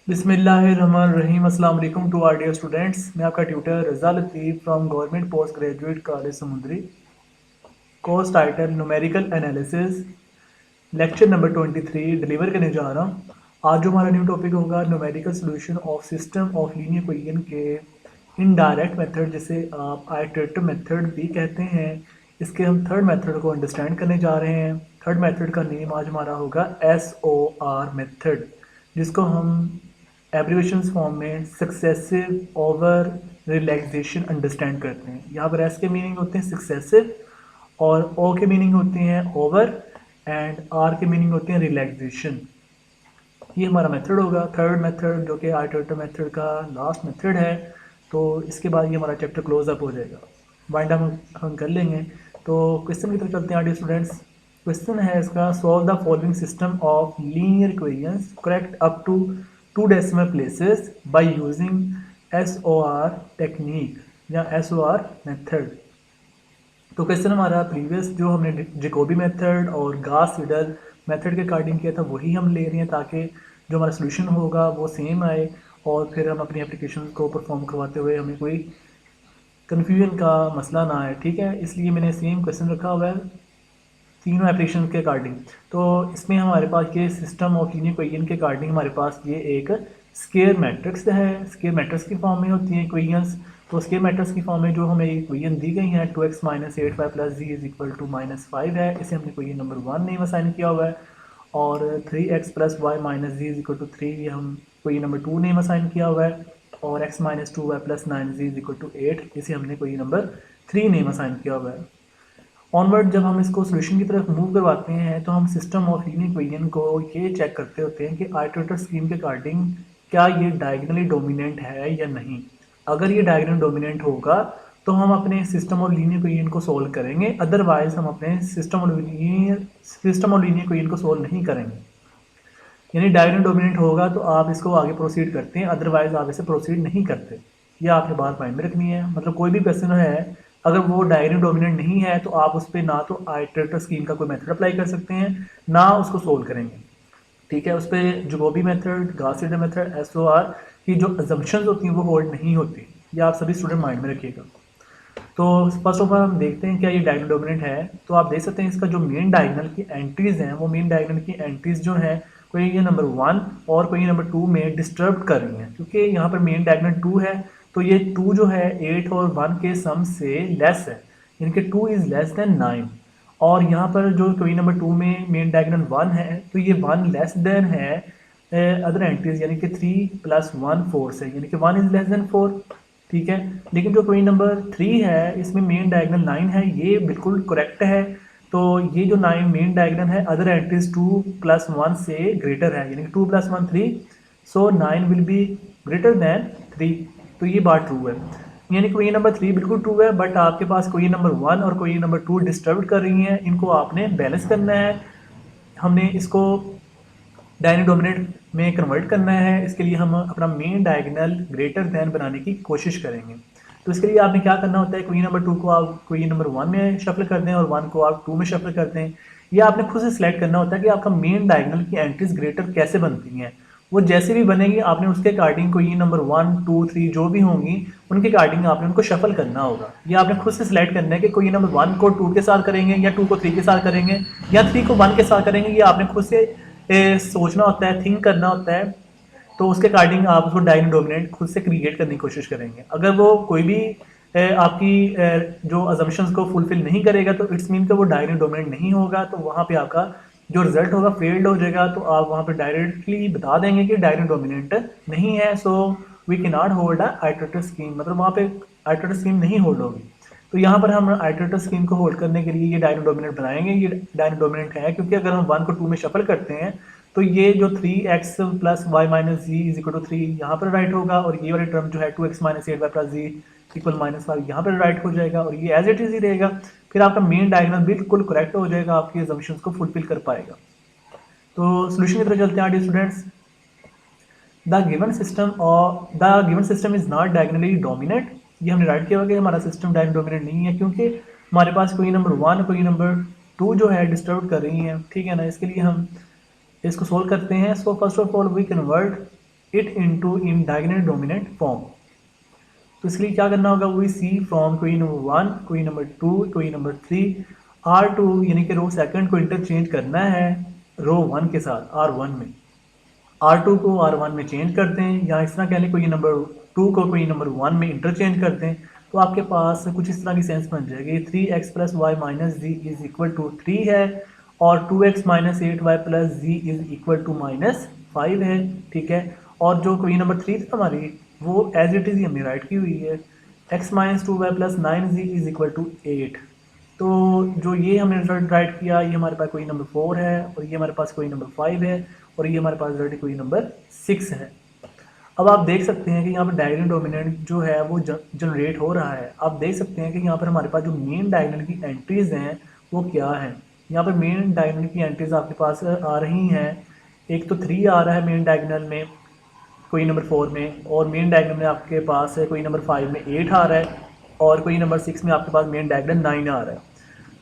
बिस्मिल्लाहिर्रहमानिर्रहीम। अस्सलाम वालेकुम टू आर डियर स्टूडेंट्स। मैं आपका tutor Raza Latif from government post graduate college Samundri. Course title numerical analysis, lecture number 23 deliver करने जा रहा हूँ। आज जो हमारा न्यू टॉपिक होगा numerical solution of system of linear equation के इनडायरेक्ट मेथड, जिसे आप आइटरेटिव मेथड भी कहते हैं। इसके हम थर्ड मेथड को अंडरस्टैंड करने जा रहे हैं। थर्ड मेथड का नेम आज हमारा होगा SOR मेथड, जिसको हम एब्रीवेशंस फॉर्म में सक्सेसिव ओवर रिलैक्सेशन अंडरस्टैंड करते हैं। यहाँ पर एस के मीनिंग होते हैं सक्सेसिव और ओ के मीनिंग होते हैं ओवर एंड आर के मीनिंग होते हैं रिलैक्सेशन। ये हमारा मेथड होगा थर्ड मेथड, जो कि आइटरेटिव मेथड का लास्ट मेथड है। तो इसके बाद ये हमारा चैप्टर क्लोज अप हो जाएगा, वाइंड अप हम कर लेंगे। तो क्वेश्चन की तरफ चलते हैं आगे स्टूडेंट्स। क्वेश्चन है इसका, solve the following system of linear equations correct up to 2 decimal places by using SOR technique या SOR मेथड। तो क्वेश्चन हमारा प्रीवियस जो हमने जैकोबी मेथड और गास सीडल मेथड के अकॉर्डिंग किया था वही हम ले रहे हैं, ताकि जो हमारा सोल्यूशन होगा वो सेम आए और फिर हम अपनी एप्लीकेशन को परफॉर्म करवाते हुए हमें कोई कन्फ्यूजन का मसला ना आए। ठीक है, इसलिए मैंने सेम क्वेश्चन रखा हुआ है तीनों एप्लीकेशन के अकॉर्डिंग। तो इसमें हमारे पास ये सिस्टम ऑफ लीनियर इक्वेशन के अकॉर्डिंग हमारे पास ये एक स्केयर मैट्रिक्स है। स्केयर मैट्रिक्स की फॉर्म में होती हैं इक्वेशंस। तो स्केयर मैट्रिक्स की फॉर्म में जो हमें इक्वेशन दी गई है 2x minus 8y plus z is equal to -5 है। इसे हमने इक्वेशन नंबर 1 नेम असाइन किया हुआ है। और 3x plus y minus z is equal to 3 ये हम इक्वेशन नंबर 2 नेम असाइन किया हुआ है। और x minus 2y plus 9 z is equal to 8 इसे हमने इक्वेशन नंबर 3 नेम असाइन किया हुआ है। ऑनवर्ड जब हम इसको सोल्यूशन की तरफ मूव करवाते हैं तो हम सिस्टम ऑफ लीनियर इक्वेशन को ये चेक करते होते हैं कि आइटरेटर स्कीम के अकॉर्डिंग क्या ये डायगोनली डोमिनेंट है या नहीं। अगर ये डायगोनल डोमिनेंट होगा तो हम अपने सिस्टम ऑफ लीनियर इक्वेशन को सोल्व करेंगे, अदरवाइज हम अपने सिस्टम ऑफ लीनियर इक्वेशन को सोल्व नहीं करेंगे। यानी डायगोनल डोमिनेंट होगा तो आप इसको आगे प्रोसीड करते हैं, अदरवाइज आप इसे प्रोसीड नहीं करते। ये आपने बात माइंड में रखनी है। मतलब कोई भी क्वेश्चन है अगर वो डायगोनल डोमिनेंट नहीं है तो आप उस पर ना तो आइटरेटर स्कीम का कोई मेथड अप्लाई कर सकते हैं ना उसको सोल्व करेंगे। ठीक है, उस पर Jacobi method, Gauss Seidel method, SOR की जो अजम्पशंस होती हैं वो होल्ड नहीं होती। ये आप सभी स्टूडेंट माइंड में रखिएगा। तो फर्स्ट ऑफ ऑल हम देखते हैं क्या ये डायगोनल डोमिनेंट है। तो आप देख सकते हैं इसका जो मेन डायगोनल की एंट्रीज हैं वो मेन डायगोनल की एंट्रीज जो हैं कोई ये नंबर 1 और कोई नंबर 2 में डिस्टर्ब कर रही हैं, क्योंकि यहाँ पर मेन डायगोनल 2 है। तो ये 2 जो है 8 और 1 के सम से लेस है, यानी कि 2 इज़ लेस देन 9। और यहाँ पर जो कोई नंबर 2 में मेन डायगोनल 1 है तो ये 1 लेस देन है अदर एंट्रीज, यानी कि 3 प्लस 1 4 से, यानी कि 1 इज़ लेस देन 4। ठीक है, लेकिन जो क्वेश्चन नंबर 3 है इसमें मेन डायगोनल 9 है, ये बिल्कुल करेक्ट है। तो ये जो 9 मेन डायगोनल है अदर एंट्रीज 2 प्लस 1 से ग्रेटर है, यानी कि 2 plus 1 3, so 9 will be greater than 3। तो ये बात ट्रू है, यानी क्वेश्चन नंबर 3 बिल्कुल ट्रू है। बट आपके पास क्वेश्चन नंबर 1 और क्वेश्चन नंबर 2 डिस्टर्ब कर रही हैं, इनको आपने बैलेंस करना है। हमने इसको डायगोनल डोमिनेंट में कन्वर्ट करना है। इसके लिए हम अपना मेन डायगोनल ग्रेटर दैन बनाने की कोशिश करेंगे। तो इसके लिए आपने क्या करना होता है, क्वेश्चन नंबर 2 को आप क्वेश्चन नंबर 1 में शफल कर दें और 1 को आप 2 में शफल कर दें। ये आपने खुद से सिलेक्ट करना होता है कि आपका मेन डायगोनल की एंट्रीज ग्रेटर कैसे बनती हैं। वो जैसे भी बनेगी आपने उसके अकॉर्डिंग क्वेश्चन नंबर 1 2 3 जो भी होंगी उनके अकॉर्डिंग आपने उनको शफल करना होगा। ये आपने खुद से सिलेक्ट करना है कि क्वेश्चन नंबर 1 को 2 के साथ करेंगे या 2 को 3 के साथ करेंगे या 3 को 1 के साथ करेंगे। ये आपने खुद से सोचना होता है, थिंक करना होता है। तो उसके अकॉर्डिंग आप उसको डायगोनल डोमिनेंट खुद से क्रिएट करने की कोशिश करेंगे। अगर वो कोई भी आपकी जो अजम्पशंस को फुलफिल नहीं करेगा तो इट्स मीन कि वो डायगोनल डोमिनेंट नहीं होगा, तो वहाँ पे आपका जो रिजल्ट होगा फेल्ड हो जाएगा। तो आप वहाँ पे डायरेक्टली बता देंगे कि डायगोनल डोमिनेंट नहीं है, so we can not hold a iterator scheme, मतलब वहाँ पे आइटरेटर स्कीम नहीं होल्ड होगी। तो यहाँ पर हम आइटरेटर स्कीम को होल्ड करने के लिए ये डायगोनल डोमिनेंट बनाएंगे। ये डायगोनल डोमिनेंट है क्योंकि अगर हम 1 को 2 में शफल करते हैं तो ये जो 3x plus y minus z is equal to 3 यहाँ पर राइट होगा, और ये वाली टर्म जो है 2x माइनस 8y प्लस जी इक्वल -5 यहाँ पर राइट हो जाएगा, और ये एज इट इज ही रहेगा। फिर आपका मेन डायगोनल बिल्कुल करेक्ट हो जाएगा, आपकी असम्पशंस को फुलफिल कर पाएगा। तो सोल्यूशन की तरफ चलते हैं students. The given system is not diagonally dominant. ये हमने राइट किया हुआ कि हमारा सिस्टम डायगोनल डोमिनेंट नहीं है, क्योंकि हमारे पास कोई नंबर 1 कोई नंबर 2 जो है डिस्टर्ब कर रही हैं। ठीक है ना, इसके लिए हम इसको सोल्व करते हैं। So first of all we convert it into in diagonal dominant form. तो इसके लिए क्या करना होगा, we see from query number 1, query number 2, query number 3 R2 यानी कि रो सेकंड को इंटरचेंज करना है रो 1 के साथ R1 में, R2 को R1 में चेंज करते हैं, या इस तरह कह लें क्वेरी नंबर 2 को क्वेरी नंबर 1 में इंटरचेंज करते हैं, तो आपके पास कुछ इस तरह की सेंस बन जाएगी। 3x plus y minus z is equal to 3 है, और 2x minus 8y plus z is equal to minus 5 है। ठीक है, और जो क्वेरी नंबर 3 थी हमारी, वो एज इट इज़ ही हमने राइट की हुई है, x minus 2y plus 9z is equal to 8। तो जो ये हमने रिजल्ट राइट किया, ये हमारे पास क्वेरी नंबर 4 है, और ये हमारे पास क्वेरी नंबर 5 है, और ये हमारे पास रिजल्ट क्वेरी नंबर 6 है। अब आप देख सकते हैं कि यहाँ पर डायगोनल डोमिनेंट जो है वो जनरेट हो रहा है। आप देख सकते हैं कि यहाँ पर हमारे पास जो मेन डायगोनल की एंट्रीज हैं वो क्या है। यहाँ पर मेन डायगोनल की एंट्रीज आपके पास आ रही हैं, एक तो 3 आ रहा है मेन डायगोनल में क्वेरी नंबर 4 में, और मेन डायगोनल में आपके पास क्वेरी नंबर 5 में 8 आ रहा है, और क्वेरी नंबर 6 में आपके पास मेन डायगोनल 9 आ रहा है।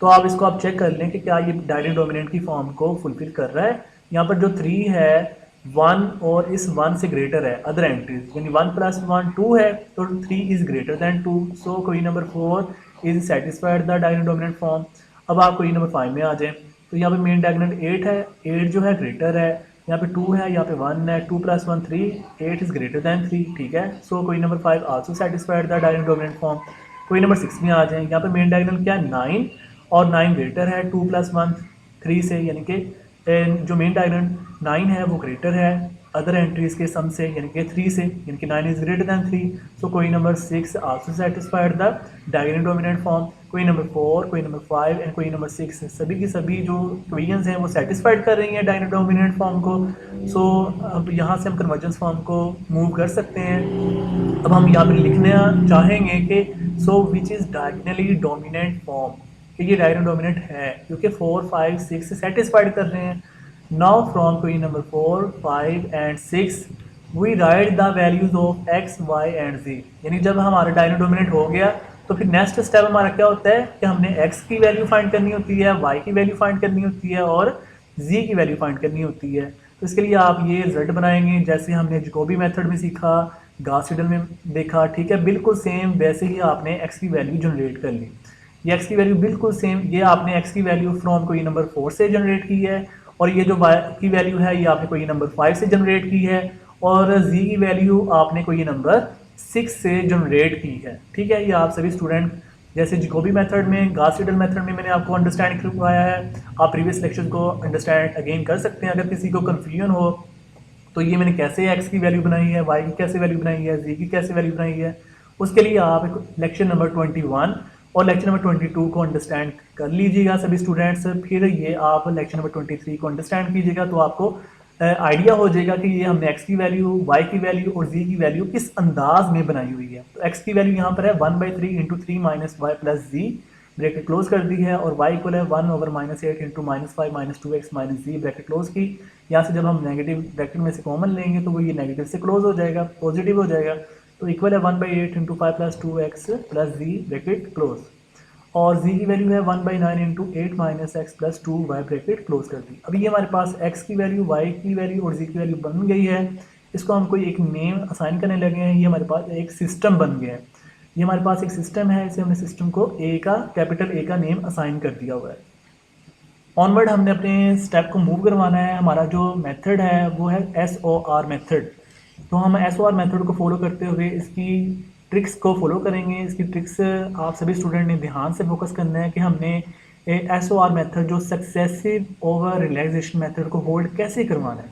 तो आप इसको आप चेक कर लें कि क्या ये डायगोनल डोमिनेंट की फॉर्म को फुलफिल कर रहा है। यहाँ पर जो 3 है 1 और इस 1 से ग्रेटर है अदर एंट्रीज, यानी 1 प्लस 1 2 है, तो 3 is greater than 2, so query number 4 is satisfied the diagonal dominant form. अब आप क्वेरी नंबर 5 में आ जाएं, तो यहाँ पे मेन डायगोनल 8 है, 8 जो है ग्रेटर है, यहाँ पे 2 है, यहाँ पे 1 है, 2 प्लस 1 3, 8 इज ग्रेटर दैन 3। ठीक है, so query number 5 also satisfied the diagonal dominant form. Query number 6 में आ जाएं, यहाँ पे मेन डायगोनल क्या है 9, और 9 ग्रेटर है 2 प्लस 1 3 से, यानी कि जो मेन डायगोनल 9 है वो ग्रेटर है अदर एंट्रीज के सम से, यानी कि 3 से, यानी कि 9 is greater than 3, so query number 6 also satisfied the diagonal dominant form. Query number 4, query number 5 and query number 6 सभी की सभी जो क्वेरीज हैं वो सेटिस्फाइड कर रही हैं डायगोनल डोमिनेंट फॉर्म को। सो अब यहाँ से हम कन्वर्जेंस फॉर्म को मूव कर सकते हैं। अब हम यहाँ पर लिखना चाहेंगे कि so which is diagonally dominant form, कि ये डायगोनल डोमिनेंट है क्योंकि 4 5 6 से सेटिस्फाइड कर रहे हैं। Now from query number 4 5 and 6 we write the values of x y and z, यानी जब हमारा डायगोनल डोमिनेंट हो गया तो फिर नेक्स्ट स्टेप हमारा क्या होता है कि हमने x की वैल्यू फाइंड करनी होती है, y की वैल्यू फाइंड करनी होती है, और z की वैल्यू फाइंड करनी होती है। तो इसके लिए आप ये रिजल्ट बनाएंगे जैसे हमने जैकोबी मेथड में सीखा, गॉस सीडल में देखा। ठीक है, बिल्कुल सेम वैसे ही आपने x की वैल्यू जनरेट कर ली। ये x की वैल्यू बिल्कुल सेम, ये आपने x की वैल्यू फ्रॉम क्वेरी नंबर 4 से जनरेट की है, और ये जो y की वैल्यू है ये आपने क्वेरी नंबर 5 से जनरेट की है, और z की वैल्यू आपने क्वेरी नंबर 6 से जनरेट की है। ठीक है, ये आप सभी स्टूडेंट जैसे जैकोबी मेथड में, गॉस सीडल मेथड में मैंने आपको अंडरस्टैंड करवाया है, आप प्रीवियस लेक्चर को अंडरस्टैंड अगेन कर सकते हैं। अगर किसी को कन्फ्यूजन हो तो ये मैंने कैसे x की वैल्यू बनाई है, y की कैसे वैल्यू बनाई है, z की कैसे वैल्यू बनाई है, उसके लिए आप लेक्चर नंबर 21 और लेक्चर नंबर 22 को अंडरस्टैंड कर लीजिएगा सभी स्टूडेंट्स। फिर ये आप लेक्चर नंबर 23 को अंडरस्टैंड कीजिएगा, तो आपको आइडिया हो जाएगा कि ये हमने x की वैल्यू, y की वैल्यू और z की वैल्यू किस अंदाज में बनाई हुई है। तो x की वैल्यू यहाँ पर है 1/3 इंटू 3 माइनस वाई प्लस जी, ब्रैकेट क्लोज कर दी है, और y इक्वल है 1/-8 इंटू -5 माइनस 2x माइनस जी, ब्रैकेट क्लोज की। यहाँ से जब हम नेगेटिव ब्रैकेट में से कॉमन लेंगे तो वो ये नेगेटिव से क्लोज हो जाएगा, पॉजिटिव हो जाएगा, तो इक्वल है 1/8 इंटू 5 प्लस 2x प्लस जी, ब्रैकेट क्लोज, और z की वैल्यू है 1/9 into 8 minus x plus 2y, bracket close कर दी। अभी ये हमारे पास x की वैल्यू, y की वैल्यू और z की वैल्यू बन गई है। इसको हम कोई एक नेम असाइन करने लगे हैं, ये हमारे पास एक सिस्टम बन गया है। ये हमारे पास एक सिस्टम है, इसे हमने सिस्टम को कैपिटल A का नेम असाइन कर दिया हुआ है। ऑनवर्ड हमने अपने स्टेप को मूव करवाना है। हमारा जो मेथड है वो है SOR मेथड। तो हम SOR मेथड को फॉलो करते हुए इसकी ट्रिक्स को फॉलो करेंगे। इसकी ट्रिक्स आप सभी स्टूडेंट ने ध्यान से फोकस करना है कि हमने SOR मेथड जो सक्सेसिव ओवर रिलैक्सेशन मेथड को होल्ड कैसे करवाना है।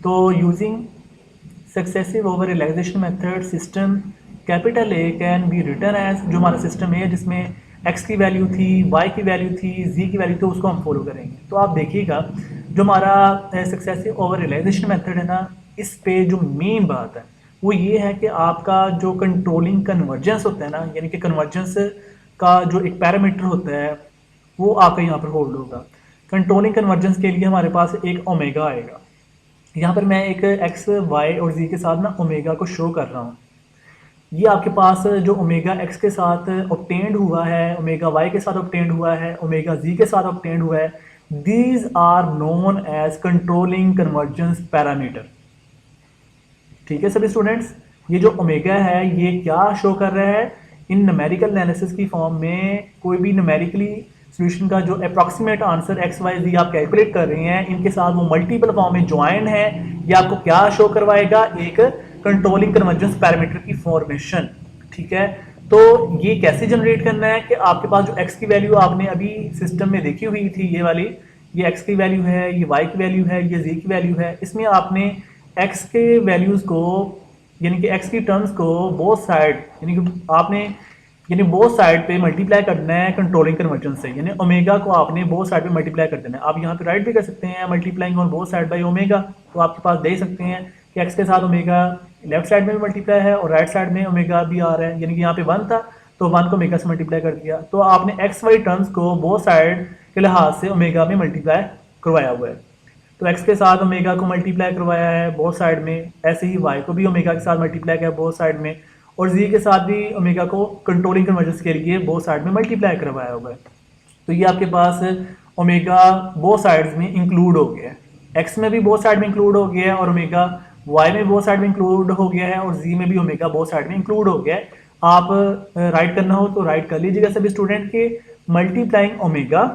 तो using successive over relaxation method system capital A can be written as, जो हमारा सिस्टम है जिसमें x की वैल्यू थी, y की वैल्यू थी, z की वैल्यू थी, उसको हम फॉलो करेंगे। तो आप देखिएगा जो हमारा सक्सेसिव ओवर रियलाइजेशन मेथड है ना, इस पे जो मेन बात है वो ये है कि आपका जो कंट्रोलिंग कन्वर्जेंस होता है ना, यानी कि कन्वर्जेंस का जो एक पैरामीटर होता है वो आपका यहाँ पर होल्ड होगा। कंट्रोलिंग कन्वर्जेंस के लिए हमारे पास एक ओमेगा आएगा। यहाँ पर मैं एक x, y और z के साथ ना ओमेगा को शो कर रहा हूँ। ये आपके पास जो ओमेगा x के साथ ऑब्टेंड हुआ है, ओमेगा y के साथ ऑब्टेंड हुआ है, ओमेगा z के साथ ऑब्टेंड हुआ है, these are known as controlling convergence parameter. ठीक है सभी स्टूडेंट्स, ये जो ओमेगा है ये क्या शो कर रहा है, इन न्यूमेरिकल एनालिसिस की फॉर्म में कोई भी न्यूमेरिकली सॉल्यूशन का जो अप्रॉक्सीमेट आंसर एक्स वाई जी आप कैलकुलेट कर रहे हैं, इनके साथ वो मल्टीपल फॉर्म में ज्वाइन है, ये आपको क्या शो करवाएगा, एक कंट्रोलिंग कन्वर्जेंस पैरामीटर की फॉर्मेशन। ठीक है, तो ये कैसे जनरेट करना है कि आपके पास जो एक्स की वैल्यू आपने अभी सिस्टम में देखी हुई थी, ये वाली, ये एक्स की वैल्यू है, ये वाई की वैल्यू है, ये जी की वैल्यू है, इसमें आपने एक्स के वैल्यूज को यानी कि एक्स की टर्म्स को बोथ साइड यानी कि आपने यानी बोथ साइड पे मल्टीप्लाई करना है कंट्रोलिंग कन्वर्जन से, यानी ओमेगा को आपने बोथ साइड पे मल्टीप्लाई कर देना है। आप यहाँ पे राइट भी कर सकते हैं multiplying on both side by omega, तो आपके पास देख सकते हैं कि एक्स के साथ ओमेगा लेफ्ट साइड में भी मल्टीप्लाई है और राइट साइड में ओमेगा भी आ रहा है, यानी कि यहाँ पे 1 था तो 1 को ओमेगा से मल्टीप्लाई कर दिया, तो आपने एक्स वाई टर्म्स को बोथ साइड के लिहाज से ओमेगा में मल्टीप्लाई करवाया हुआ है। तो x के साथ ओमेगा को मल्टीप्लाई करवाया है बोथ साइड में, ऐसे ही y को भी ओमेगा के साथ मल्टीप्लाई किया बोथ साइड में, और z के साथ भी ओमेगा को कंट्रोलिंग कन्वर्जेंस के लिए बोथ साइड में मल्टीप्लाई करवाया हुआ है। तो ये आपके पास ओमेगा बोथ साइड्स में इंक्लूड हो गया है, x में भी बोथ साइड में इंक्लूड हो गया है, और ओमेगा y में बोथ साइड में इंक्लूड हो गया है, और z में भी ओमेगा बोथ साइड में इंक्लूड हो गया है। आप राइट करना हो तो राइट कर लीजिएगा सभी स्टूडेंट के, multiplying omega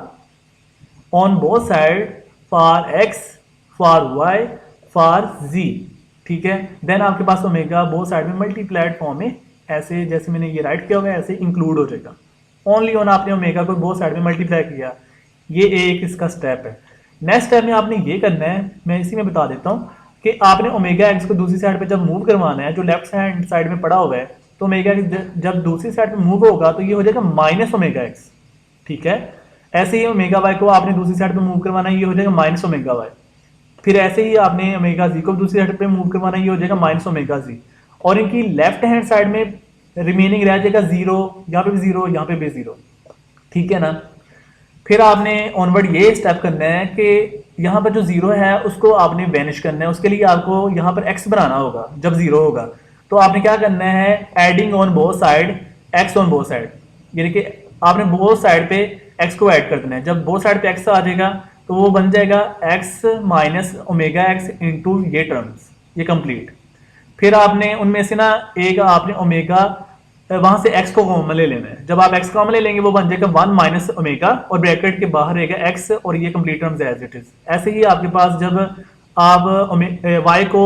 on both side for x for y for z। ठीक है, देन आपके पास ओमेगा बोथ साइड में मल्टीप्लाइड फॉर्म में ऐसे जैसे मैंने ये राइट किया हुआ है ऐसे इंक्लूड हो जाएगा। ओनली ऑन आपने ओमेगा को बोथ साइड में मल्टीप्लाई किया, ये एक इसका स्टेप है। नेक्स्ट स्टेप में आपने ये करना है, मैं इसी में बता देता हूँ कि आपने ओमेगा एक्स को दूसरी साइड पे जब मूव करवाना है, जो लेफ्ट हैंड साइड में पड़ा हुआ है, तो ओमेगा जब दूसरी साइड पे मूव होगा तो ये हो जाएगा माइनस ओमेगा एक्स। ठीक है, ऐसे ही ओमेगा वाई को आपने दूसरी साइड पे मूव करवाना है, ये हो जाएगा माइनस ओमेगा वाई। फिर ऐसे ही आपने ओमेगा जी को दूसरी साइड पे मूव करवाना, ये हो जाएगा माइनस ओमेगा जी, और इनकी लेफ्ट हैंड साइड में रिमेनिंग रह जाएगा जीरो, यहाँ पे भी जीरो, यहाँ पे भी जीरो। ठीक है ना, फिर आपने ऑनवर्ड ये स्टेप करना है कि यहाँ पर जो जीरो है उसको आपने वैनिश करना है, उसके लिए आपको यहाँ पर एक्स बनाना होगा जब जीरो होगा, तो आपने क्या करना है, adding on both side x on both side, यानी कि आपने बोथ साइड पे एक्स को ऐड कर देना है। जब बोथ साइड पे एक्स आ जाएगा तो वो बन जाएगा x minus omega x into ये टर्म्स, ये कंप्लीट। फिर आपने उनमें से ना एक आपने ओमेगा वहां से एक्स को कॉमन ले लेना है, जब आप एक्स कॉमन ले लेंगे वो बन जाएगा 1 माइनस ओमेगा और ब्रैकेट के बाहर रहेगा एक्स और ये complete terms as it is. ऐसे ही आपके पास जब आप वाई को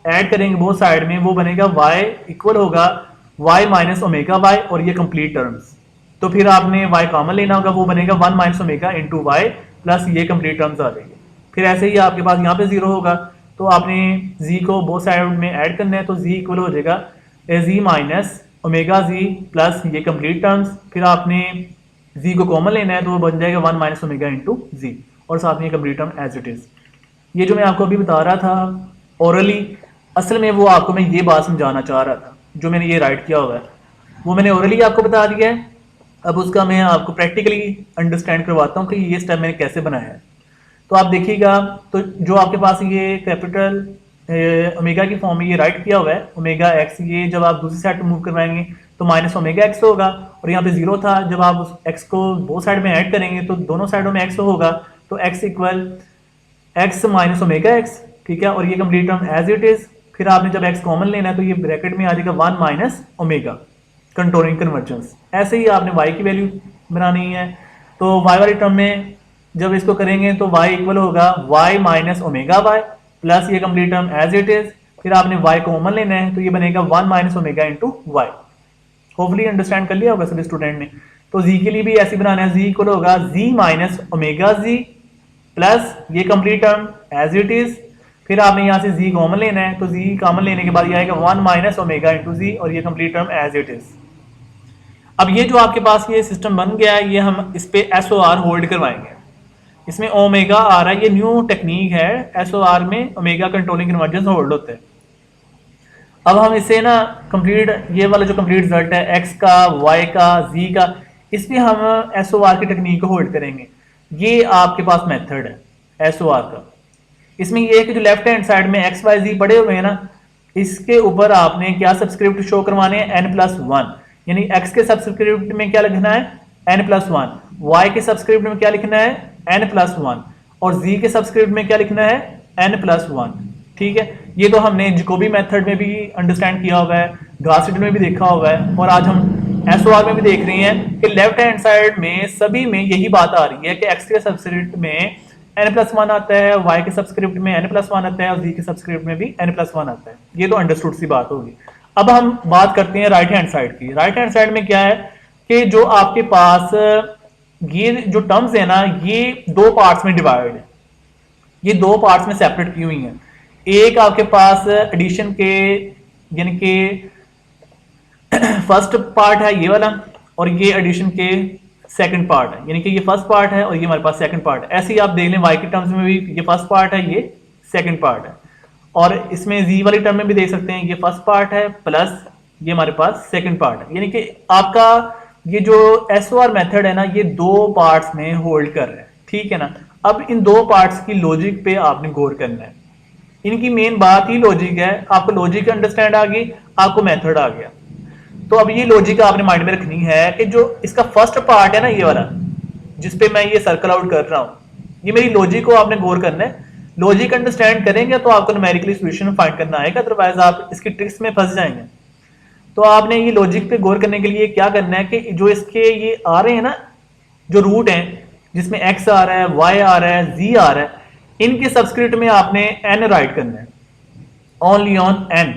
ऐड करेंगे बोथ साइड में, वो बनेगा वाई इक्वल होगा वाई माइनस ओमेगा वाई और ये कंप्लीट टर्म्स। तो फिर आपने वाई कॉमन लेना होगा, वो बनेगा 1 minus omega into y plus ये कंप्लीट टर्म्स आ जाएंगे। फिर ऐसे ही आपके पास यहाँ पे जीरो होगा तो आपने जी को बोथ साइड में ऐड करना है, तो जी इक्वल हो जाएगा जी माइनस ओमेगा जी प्लस ये कंप्लीट टर्म्स। फिर आपने जी को कॉमन लेना है तो वो बन जाएगा 1 माइनस ओमेगा इंटू जी और साथ में ये complete term as it is. ये जो मैं आपको अभी बता रहा था ओरली, असल में वो आपको मैं ये बात समझाना चाह रहा था, जो मैंने ये राइट किया हुआ है वो मैंने ओरली आपको बता दिया है। अब उसका मैं आपको प्रैक्टिकली अंडरस्टैंड करवाता हूँ कि ये स्टेप मैंने कैसे बनाया है। तो आप देखिएगा, तो जो आपके पास ये कैपिटल ओमेगा की फॉर्म में ये राइट किया हुआ है ओमेगा एक्स, ये जब आप दूसरी साइड पे मूव करवाएंगे तो माइनस ओमेगा एक्स होगा, और यहाँ पे जीरो था, जब आप उस एक्स को दो साइड में ऐड करेंगे तो दोनों साइडों में एक्स होगा, तो x equal x minus omega x. ठीक है, और ये complete term as it is. फिर आपने जब एक्स कॉमन लेना है तो ये ब्रैकेट में आ जाएगा 1 माइनस ओमेगा कंट्रोलिंग कन्वर्जेंस। ऐसे ही आपने y की वैल्यू बनानी है, तो y वाली टर्म में जब इसको करेंगे तो y इक्वल होगा y minus omega y plus ये complete term as it is. फिर आपने y कॉमन लेना है तो ये बनेगा 1 minus omega into y. Hopefully understand कर लिया होगा सभी स्टूडेंट ने। तो z के लिए भी ऐसे बनाना है, z इक्वल होगा z minus omega z plus ये complete term as it is. फिर आपने यहाँ से z कॉमन लेना है, तो z कॉमन लेने के बाद ये आएगा 1 माइनस ओमेगा इंटू z और ये complete term as it is. अब ये जो आपके पास ये सिस्टम बन गया है, ये हम इस पे SOR होल्ड करवाएंगे। इसमें ओमेगा आ रहा है, ये न्यू टेक्निक है, SOR में ओमेगा कंट्रोलिंग कन्वर्जेंस होल्ड होते हैं। अब हम इसे ना कंप्लीट ये वाला जो कंप्लीट रिजल्ट है x का, y का, z का, इस पे हम SOR की टेक्निक को होल्ड करेंगे। ये आपके पास मेथड है SOR का। इसमें ये कि जो लेफ्ट हैंड साइड में x y z पड़े हुए हैं ना, इसके ऊपर आपने क्या सब्सक्रिप्ट शो करवाने हैं, n+1, यानी x के सब्सक्रिप्ट में क्या लिखना है n+1, y के सब्सक्रिप्ट में क्या लिखना है n+1 और z के सब्सक्रिप्ट में क्या लिखना है n+1। ठीक है, ये तो हमने जैकोबी मेथड में भी अंडरस्टैंड किया हुआ है, गॉस सीडल में भी देखा हुआ है, और आज हम एसओआर में भी देख रहे हैं कि लेफ्ट हैंड साइड में सभी में यही बात आ रही है कि एक्स के सबस्क्रिप्ट में n+1 आता है, y के सबस्क्रिप्ट में n+1 आता है और z के सबस्क्रिप्ट में भी n+1 आता है। ये तो अंडरस्टूड सी बात होगी। अब हम बात करते हैं राइट हैंड साइड की। राइट हैंड साइड में क्या है कि जो आपके पास ये जो टर्म्स है ना, ये दो पार्ट्स में डिवाइड है, ये दो पार्ट्स में सेपरेट की हुई हैं। एक आपके पास एडिशन के यानी कि फर्स्ट पार्ट है ये वाला, और ये एडिशन के सेकंड पार्ट है, यानी कि ये फर्स्ट पार्ट है और ये हमारे पास सेकंड पार्ट है। ऐसे ही आप देख लें वाई के टर्म्स में भी ये फर्स्ट पार्ट है, ये सेकंड पार्ट है, और इसमें जी वाली टर्म में भी देख सकते हैं ये फर्स्ट पार्ट है प्लस ये हमारे पास सेकंड पार्ट है। यानी कि आपका ये जो एसओआर मेथड है ना, ये दो पार्ट्स में होल्ड कर रहा है, ठीक है ना। अब इन दो पार्ट्स की लॉजिक पे आपने गौर करना है। इनकी मेन बात ही लॉजिक है। आपको लॉजिक अंडरस्टैंड आ गई, आपको मेथड आ गया। तो अब ये लॉजिक आपने माइंड में रखनी है कि जो इसका फर्स्ट पार्ट है ना, ये वाला जिसपे मैं ये सर्कल आउट कर रहा हूं, ये मेरी लॉजिक को आपने गौर करना है। लॉजिक अंडरस्टैंड करेंगे तो आपको न्यूमेरिकली सॉल्यूशन फाइंड करना आएगा, अदरवाइज आप इसकी ट्रिक्स में फंस जाएंगे। तो आपने ये लॉजिक पे गौर करने के लिए क्या करना है कि जो इसके ये आ रहे हैं ना, जो रूट हैं जिसमें x आ रहा है, y आ रहा है, z आ रहा है, इनके सबस्क्रिप्ट में आपने n राइट करना है, ओनली ऑन n,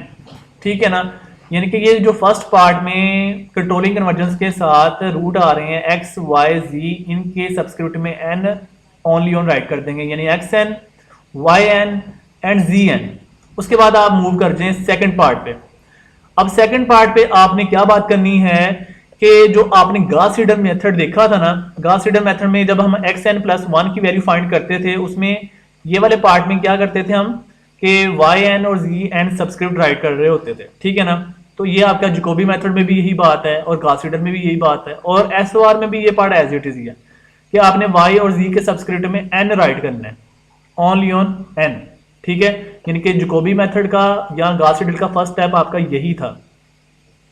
ठीक है ना। यानी कि ये जो फर्स्ट पार्ट में कंट्रोलिंग कन्वर्जेंस के साथ रूट आ रहे हैं x, y, z, इनके सबस्क्रिप्ट में n ओनली ऑन राइट कर देंगे, यानी xn, yn एंड zn। उसके बाद आप मूव कर जाएं सेकंड पार्ट पे। अब सेकंड पार्ट पे आपने क्या बात करनी है कि जो आपने गॉस सीडल मेथड देखा था ना, गॉस सीडल मेथड में जब हम xn+1 की वैल्यू फाइंड करते थे, उसमें ये वाले पार्ट में क्या करते थे हम कि yn और zn सबस्क्रिप्ट राइट कर रहे होते थे, ठीक है ना। तो ये आपका जैकोबी मेथड में भी यही बात है और गॉस सीडल में भी यही बात है, और एसओआर में भी ये पार्ट एज इट इज है कि आपने y और z के सबस्क्रिप्ट में n राइट करना है, ओनली ऑन n, ठीक है। यानी कि जैकोबी मेथड का या गॉस सीडल का फर्स्ट स्टेप आपका यही था,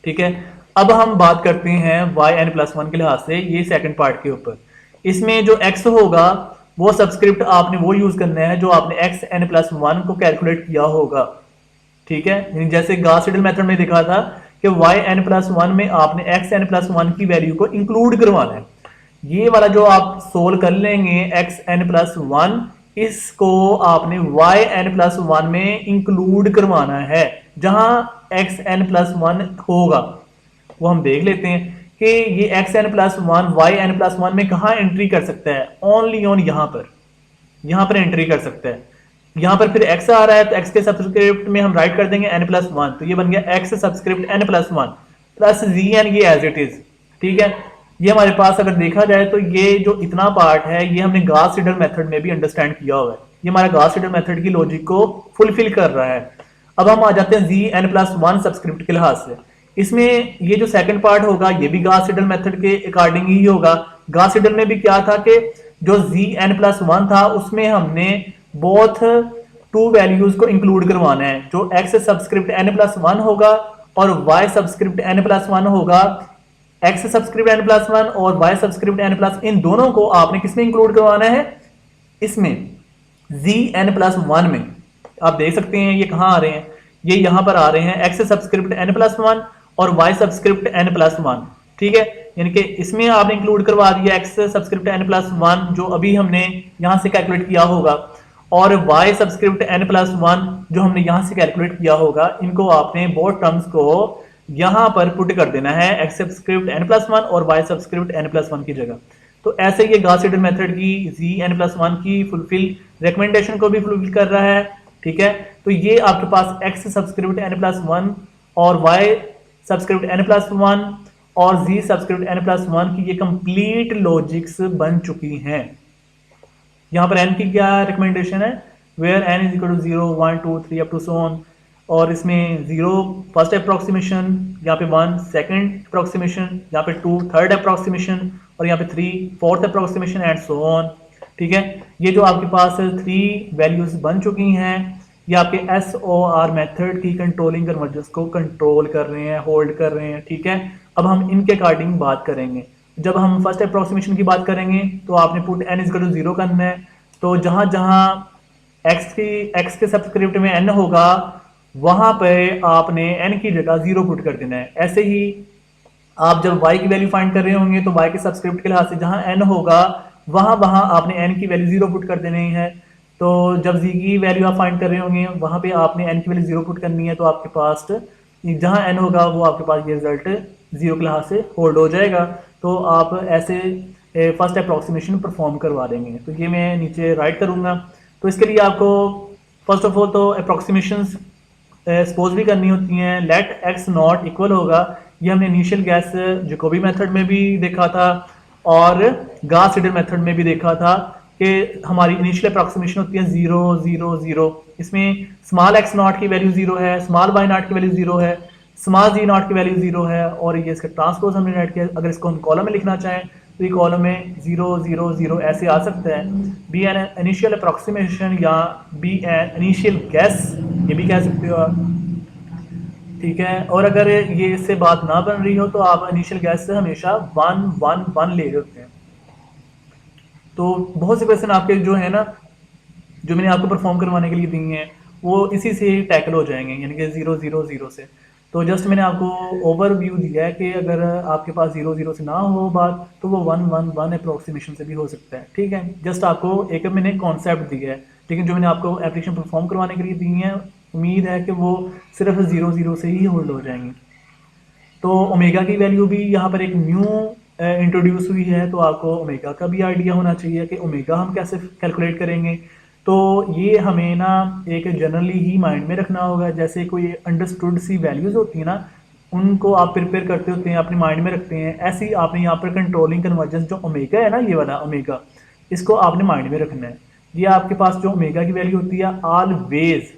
ठीक है। अब हम बात करते हैं yn+1 के लिहाज से ये सेकंड पार्ट के ऊपर। इसमें जो x होगा वो सबस्क्रिप्ट आपने वो यूज करना है जो आपने xn+1 को कैलकुलेट किया होगा, ठीक है। जैसे गॉस सीडल मेथड में देखा था कि yn+1 में आपने xn+1 की वैल्यू को इंक्लूड करवाना है। ये वाला जो आप सोल्व कर लेंगे xn+1, इसको आपने yn+1 में इंक्लूड करवाना है। जहां xn+1 होगा वो हम देख लेते हैं कि ये xn+1 yn+1 में कहां एंट्री कर सकता है, ओनली ऑन यहां पर एंट्री कर सकता है। यहां पर फिर x आ रहा है तो x के सबस्क्रिप्ट में हम राइट कर देंगे n+1, तो ये बन गया x subscript n+1 plus zn, ये एज इट इज, ठीक है। ये हमारे पास अगर देखा जाए तो ये जो इतना पार्ट है ये हमने गॉस सीडल मेथड में भी अंडरस्टैंड किया हुआ है, ये हमारा गॉस सीडल मेथड की लॉजिक को फुलफिल कर रहा है। अब हम आ जाते हैं zn+1 सबस्क्रिप्ट के लिहाज से। इसमें ये जो सेकंड पार्ट होगा ये भी गॉस सीडल मेथड के अकॉर्डिंग ही होगा। गॉस सीडल में भी क्या था कि जो zn+1 था उसमें हमने बोथ टू वैल्यूज को इंक्लूड करवाना है, जो x सबस्क्रिप्ट n+1 होगा और y सबस्क्रिप्ट n+1 होगा। x सबस्क्रिप्ट n+1 और y सबस्क्रिप्ट n+, इन दोनों को आपने किसमें इंक्लूड करवाना है, इसमें zn+1 में। आप देख सकते हैं ये कहां आ रहे हैं, ये यहां पर आ रहे हैं x सब्सक्रिप्ट n+1 और y सब्सक्रिप्ट n+1, ठीक है। यानी कि इसमें आपने इंक्लूड करवा दिया x सब्सक्रिप्ट n+1 जो अभी हमने यहां से कैलकुलेट किया होगा, और y सब्सक्रिप्ट n+1 जो हमने यहां से कैलकुलेट किया होगा। इनको आपने बोथ टर्म्स को यहां पर पुट कर देना है x सब्सक्रिप्ट n+1 और y सब्सक्रिप्ट n+1 की जगह। तो ऐसे ये गॉस सीडल मेथड की zn+1 की फुलफिल रिकमेंडेशन को भी फुलफिल कर रहा है, ठीक है। तो ये आपके पास x सब्सक्रिप्ट n+1 और y सब्सक्रिप्ट n+1 और z सब्सक्रिप्ट n+1 की ये कंप्लीट लॉजिक्स बन चुकी हैं। यहाँ पर n की क्या रिकमेंडेशन है, where n is equal to 0, 1, 2, 3 up to so on, और इसमें 0 फर्स्ट अप्रोक्सीमेशन, यहाँ पे 1 सेकंड अप्रोक्सीमेशन, यहाँ पे 2 थर्ड अप्रोक्सीमेशन, और यहाँ पे 3 fourth approximation and so on, ठीक है। ये जो आपके पास 3 वैल्यूज बन चुकी हैं ये आपके SOR मेथड की कंट्रोलिंग कन्वर्जेंस को कंट्रोल कर रहे हैं, होल्ड कर रहे हैं, ठीक है। अब हम इनके अकॉर्डिंग बात करेंगे। जब हम फर्स्ट अप्रोक्सीमेशन की बात करेंगे तो आपने put n is equal to 0 करना है। तो जहां जहां एक्स के सबस्क्रिप्ट में n होगा, वहां पे आपने n की जगह 0 पुट कर देना है। ऐसे ही आप जब y की वैल्यू फाइंड कर रहे होंगे तो y के सबस्क्रिप्ट के लिहाज से जहां n होगा वहां वहां आपने n की वैल्यू 0 पुट कर देनी है। तो जब z की वैल्यू आप फाइंड कर रहे होंगे वहां पे आपने n की वैल्यू 0 पुट करनी है, तो आपके पास जहां n होगा वो आपके पास ये रिजल्ट 0 के लिहाज से होल्ड हो जाएगा। तो आप ऐसे फर्स्ट अप्रॉक्सीमेशन परफॉर्म करवा देंगे। तो ये मैं नीचे राइट करूंगा। तो इसके लिए आपको फर्स्ट ऑफ ऑल तो अप्रॉक्सीमेशंस सपोज भी करनी होती हैं। लेट एक्स नॉट इक्वल होगा, ये हमने इनिशियल गैस जैकोबी मेथड में भी देखा था और गॉस सीडल मेथड में भी देखा था कि हमारी इनिशियल अप्रॉक्सीमेशन होती है 0 0 0। इसमें स्मॉल एक्स नॉट की वैल्यू 0 है, स्मॉल वाई नॉट की वैल्यू 0 है, स्मॉल जी नॉट की वैल्यू 0 है और ये इसका ट्रांसपोज हमने राइट किया। अगर इसको हम कॉलम में लिखना चाहें तो ये कॉलम में 0 0 0 ऐसे आ सकता है। बी एन इनिशियल अप्रॉक्सीमेशन या बी एन इनिशियल गैस ये भी कह सकते हो आप, ठीक है। और अगर ये इससे बात ना बन रही हो तो आप इनिशियल गैस से हमेशा 1 1 1 ले होते हैं। तो बहुत से क्वेश्चन आपके जो है ना, जो मैंने आपको परफॉर्म करवाने के लिए दिए हैं वो इसी से टैकल हो जाएंगे, यानी कि 0 0 0 से। तो जस्ट मैंने आपको ओवरव्यू दिया है कि अगर आपके पास 0 0 से ना हो बात तो वो 1 1 1 अप्रोक्सीमेशन से भी हो सकता है, ठीक है। जस्ट आपको एक मैंने कॉन्सेप्ट दिया है, लेकिन जो मैंने आपको एप्लीकेशन परफॉर्म करवाने के लिए दी है उम्मीद है कि वो सिर्फ 0 0 से ही होल्ड हो जाएंगी। तो ओमेगा की वैल्यू भी यहाँ पर एक न्यू इंट्रोड्यूस हुई है, तो आपको ओमेगा का भी आइडिया होना चाहिए कि ओमेगा हम कैसे कैलकुलेट करेंगे। तो ये हमें ना एक जनरली ही माइंड में रखना होगा। जैसे कोई अंडरस्टूड सी वैल्यूज होती है ना, उनको आप प्रिपेयर करते होते हैं, अपने माइंड में रखते हैं। ऐसे ही आपने यहाँ पर कंट्रोलिंग कन्वर्जेंस जो ओमेगा है ना, ये वाला ओमेगा, इसको आपने माइंड में रखना है। ये आपके पास जो ओमेगा की वैल्यू होती है ऑलवेज,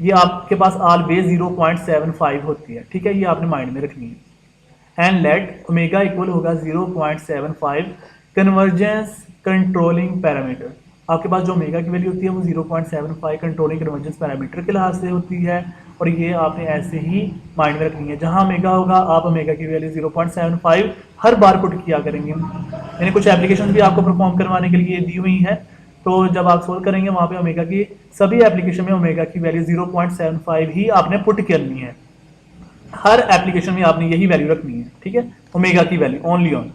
ये आपके पास ऑलवेज 0.75 होती है, ठीक है। ये आपने माइंड में रखनी है। एंड लेट ओमेगा इक्वल होगा 0.75 कन्वर्जेंस कंट्रोलिंग पैरामीटर। आपके पास जो ओमेगा की वैल्यू होती है वो 0.75 कंट्रोलिंग कन्वर्जेंस पैरामीटर के लिहाज से होती है, और ये आपने ऐसे ही माइंड में रखनी है। जहां ओमेगा होगा आप ओमेगा की वैल्यू 0.75 हर बार पुट किया करेंगे। मैंने कुछ एप्लीकेशन भी आपको परफॉर्म करवाने के लिए दी हुई है, तो जब आप सोल्व करेंगे वहां पे ओमेगा की सभी एप्लीकेशन में ओमेगा की वैल्यू 0.75 ही आपने पुट करनी है। हर एप्लीकेशन में आपने यही वैल्यू रखनी है, ठीक है, ओमेगा की वैल्यू ओनली ऑन।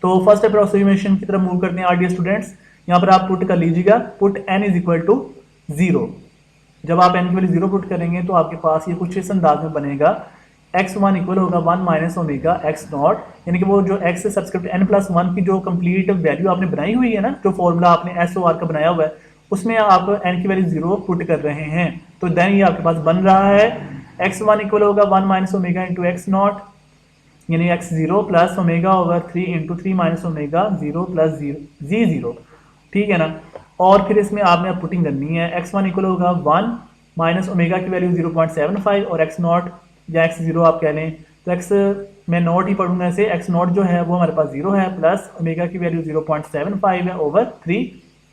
तो फर्स्ट अप्रोक्सीमेशन की तरफ मूव करते हैं आरडीएस स्टूडेंट्स। यहाँ पर आप पुट कर लीजिएगा, put n is equal to 0। जब आप n की वैल्यू 0 पुट करेंगे तो आपके पास ये कुछ इस अंदाज में बनेगा। x1 इक्वल होगा 1 माइनस ओमेगा x नॉट, यानी कि वो जो x से सब्सक्रिप्ट n+1 की जो कंप्लीट वैल्यू आपने बनाई हुई है ना, जो फॉर्मूला आपने SOR का बनाया हुआ है, उसमें आप n की वैल्यू 0 पुट कर रहे हैं। तो देन ये आपके पास बन रहा है x1 इक्वल होगा 1 minus omega into x not, यानी x0 plus omega over 3 into 3 minus omega 0 plus z0, ठीक है ना। और फिर इसमें आपने अब पुटिंग करनी है। x1 इक्वल होगा 1 माइनस ओमेगा की वैल्यू 0.75 और x नॉट या x0 आप कह लें, तो x मैं नॉट ही पढ़ूंगा ऐसे। x नॉट जो है वो हमारे पास 0 है, प्लस ओमेगा की वैल्यू 0.75 है ओवर 3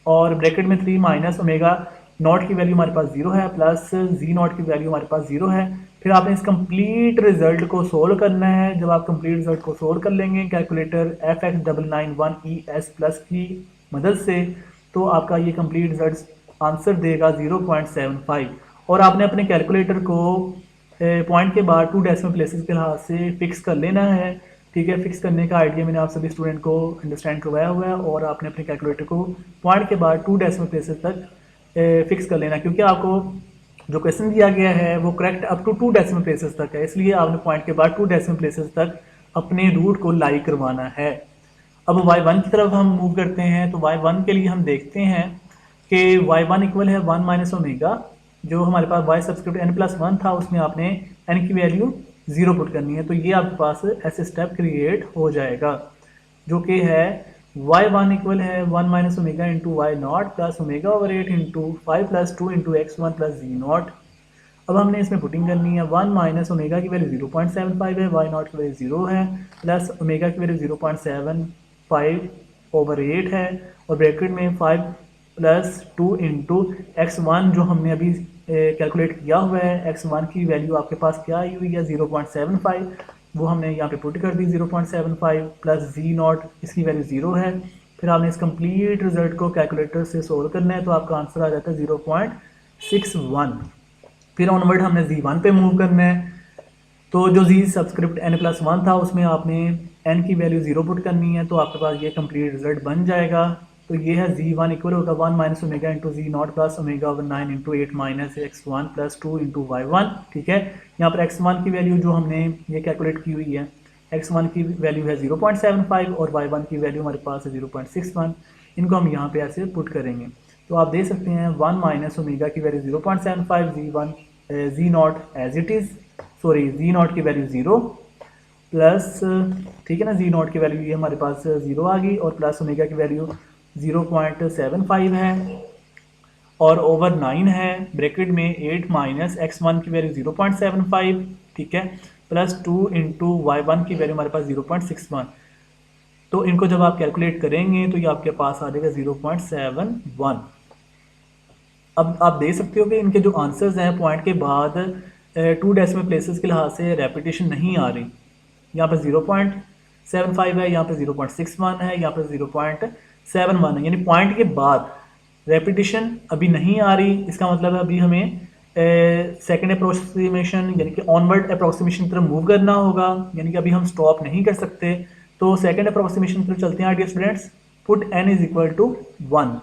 और ब्रैकेट में 3 माइनस ओमेगा नॉट की वैल्यू हमारे पास 0 है, प्लस जी नॉट की वैल्यू हमारे पास 0 है। फिर आपने इस कंप्लीट रिजल्ट को सोल्व करना है। जब आप कंप्लीट रिजल्ट को सोल्व कर लेंगे कैलकुलेटर FX991ES प्लस की मदद से, तो आपका ये कंप्लीट रिजल्ट आंसर देगा 0.75। और आपने अपने कैलकुलेटर को पॉइंट के बाद 2 डेसिमल प्लेसेस के लिहाज से फिक्स कर लेना है, ठीक है। फिक्स करने का आइडिया मैंने आप सभी स्टूडेंट को अंडरस्टैंड करवाया हुआ है, और आपने अपने कैलकुलेटर को पॉइंट के बाद 2 डेसिमल प्लेसेस तक फिक्स कर लेना, क्योंकि आपको जो क्वेश्चन दिया गया है वो correct up to 2 decimal places तक है, इसलिए आपने पॉइंट के बाद 2 डेसिमल प्लेसेस तक अपने रूट को लाई करवाना है। अब y1 की तरफ हम मूव करते हैं। तो y1 के लिए हम देखते हैं कि y1 इक्वल है 1 माइनस ओमेगा, जो हमारे पास y सब्सक्रिप्ट n+1 था उसमें आपने n की वैल्यू 0 पुट करनी है। तो ये आपके पास ऐसे स्टेप क्रिएट हो जाएगा, जो कि है y1 इक्वल है 1 minus omega into y naught plus omega over 8 into 5 plus 2 into x1 plus z naught. अब हमने इसमें पुटिंग करनी है। 1 माइनस ओमेगा की वैल्यू 0.75 है, वाई नॉट की वैल्यू 0 है, प्लस ओमेगा की वैल्यू 0.75 ओवर 8 है, और ब्रैकेट में 5 प्लस 2 इंटू x1 जो हमने अभी कैलकुलेट किया हुआ है। x1 की वैल्यू आपके पास क्या आई हुई है 0.75, वो हमने यहाँ पे पुट कर दी 0.75, प्लस जी नॉट इसकी वैल्यू 0 है, फिर आपने इस कंप्लीट रिजल्ट को कैलकुलेटर से सोल्व करना है, तो आपका आंसर आ जाता है 0.61। फिर ऑनवर्ड हमने Z1 पे मूव करना है। तो जो Z सबस्क्रिप्ट n+1 था उसमें आपने n की वैल्यू 0 पुट करनी है, तो आपके पास ये कंप्लीट रिजल्ट बन जाएगा। तो ये है Z1 इक्वल होगा 1 minus omega into Z0 plus omega over 9 into 8 minus x1 plus 2 into y1। ठीक है, यहाँ पर x1 की वैल्यू जो हमने ये कैलकुलेट की हुई है, x1 की वैल्यू है 0.75 और y1 की वैल्यू हमारे पास है 0.61। इनको हम यहाँ पे ऐसे पुट करेंगे, तो आप देख सकते हैं 1 माइनस ओमेगा की value 0.75, Z0 as it is, sorry Z0 की वैल्यू 0 प्लस, ठीक है ना, Z0 की वैल्यू ये हमारे पास 0 आ गई और प्लस ओमेगा की वैल्यू 0.75 है और ओवर 9 है, ब्रैकेट में 8 माइनस x1 की वैल्यू 0.75, ठीक है, प्लस 2 इंटू y1 की वैल्यू हमारे पास 0.61। तो इनको जब आप कैलकुलेट करेंगे तो ये आपके पास आ जाएगा 0.71। अब आप देख सकते हो कि इनके जो आंसर्स हैं पॉइंट के बाद 2 डेसिमल प्लेसेस के लिहाज से रेपिटेशन नहीं आ रही। यहाँ पर 0.75 है, यहाँ पर 0.61 है, यहाँ पर 0.71 है, यानी पॉइंट के बाद रेपिटेशन अभी नहीं आ रही। इसका मतलब है अभी हमें सेकेंड अप्रोक्सीमेशन यानी कि ऑनवर्ड अप्रोक्सीमेशन की तरफ मूव करना होगा, यानी कि अभी हम स्टॉप नहीं कर सकते। तो सेकेंड अप्रोक्सीमेशन की तरफ चलते हैं dear students. Put n is equal to 1।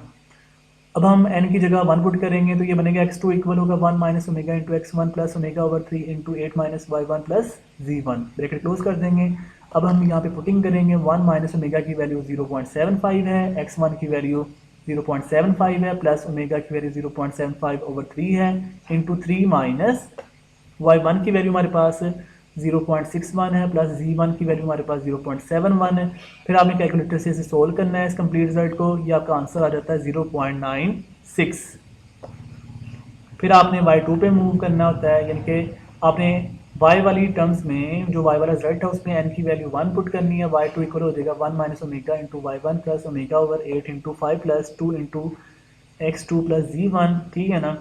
अब हम n की जगह 1 पुट करेंगे तो ये बनेगा x2 इक्वल होगा 1 minus omega into x1 plus omega over 3 into 8 minus y1 plus z1, bracket close कर देंगे। अब हम यहाँ पे पुटिंग करेंगे 1 माइनस ओमेगा की वैल्यू 0.75 है, x1 की वैल्यू 0.75 है, प्लस ओमेगा की वैल्यू 0.75 ओवर 3 है, इंटू 3 माइनस y1 की वैल्यू हमारे पास 0.61 है, प्लस z1 की वैल्यू हमारे पास 0.71 है। फिर आपने कैलकुलेटर से इसे सोल्व करना है इस कंप्लीट रिजल्ट को, ये आपका आंसर आ जाता है 0.96। फिर आपने y2 पे मूव करना होता है, यानी कि आपने y वाली टर्म्स में जो y वाला रिजल्ट है उसमें n की वैल्यू 1 पुट करनी है। y2 इक्वल हो जाएगा 1 minus omega into y1 plus omega over 8 into 5 plus 2 into x2 plus z1, ठीक है ना।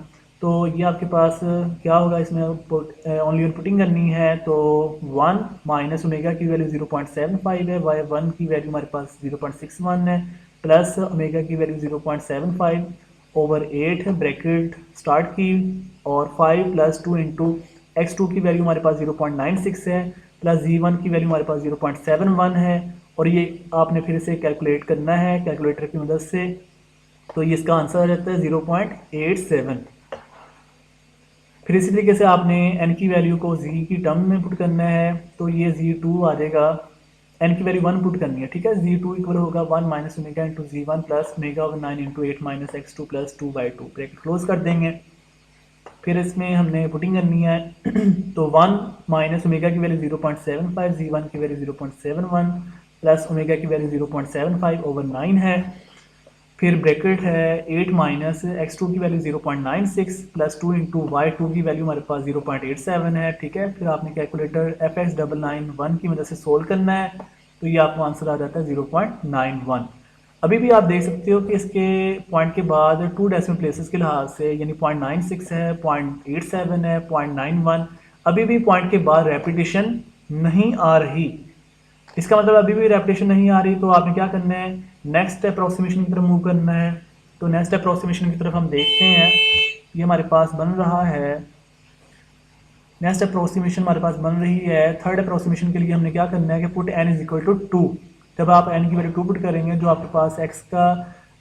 तो ये आपके पास क्या होगा, इसमें ओनली पुटिंग करनी है, तो 1 माइनस ओमेगा की वैल्यू 0.75 है, y1 की वैल्यू हमारे पास 0.61 है, प्लस ओमेगा की वैल्यू 0.75 ओवर 8 है, ब्रैकेट स्टार्ट की, और 5 प्लस 2 इंटू x2 की वैल्यू हमारे पास 0.96 है, प्लस z1 की वैल्यू हमारे पास 0.71 है, और ये आपने फिर से कैलकुलेट करना है कैलकुलेटर की मदद से। तो ये इसका आंसर आ जाता है 0.87। फिर इसी तरीके से आपने n की वैल्यू को z की टर्म में पुट करना है, तो ये z2 आ जाएगा, n की वैल्यू 1 पुट करनी है, ठीक है। z2 इक्वल होगा 1 minus omega into z1 plus omega over 9 into 8 minus x2 plus 2/2, bracket close कर देंगे। फिर इसमें हमने पुटिंग करनी है तो 1 माइनस ओमेगा की वैल्यू 0.75, z1 की वैल्यू 0.71 प्लस ओमेगा की वैल्यू 0.75 ओवर 9 है, फिर ब्रैकेट है 8 माइनस x2 की वैल्यू 0.96 प्लस 2 इंटू y2 की वैल्यू हमारे पास 0.87 है, ठीक है। फिर आपने कैलकुलेटर fx991 की मदद से सोल्व करना है, तो ये आपको आंसर आ जाता है 0.91। अभी भी आप देख सकते हो कि इसके पॉइंट के बाद 2 डेसिमल प्लेसेस के लिहाज से, यानी 0.96 है, 0.87 है, 0.91, अभी भी पॉइंट के बाद रेपिटेशन नहीं आ रही। इसका मतलब अभी भी रेपिटेशन नहीं आ रही, तो आपने क्या करना है, नेक्स्ट अप्रोक्सीमेशन की तरफ मूव करना है। तो नेक्स्ट अप्रोक्सीमेशन की तरफ हम देखते हैं, ये हमारे पास बन रहा है, नेक्स्ट अप्रोक्सीमेशन हमारे पास बन रही है। थर्ड अप्रोक्सीमेशन के लिए हमने क्या करना है कि put n is equal to 2। जब आप n की वैल्यू 2 पुट करेंगे, जो आपके पास x का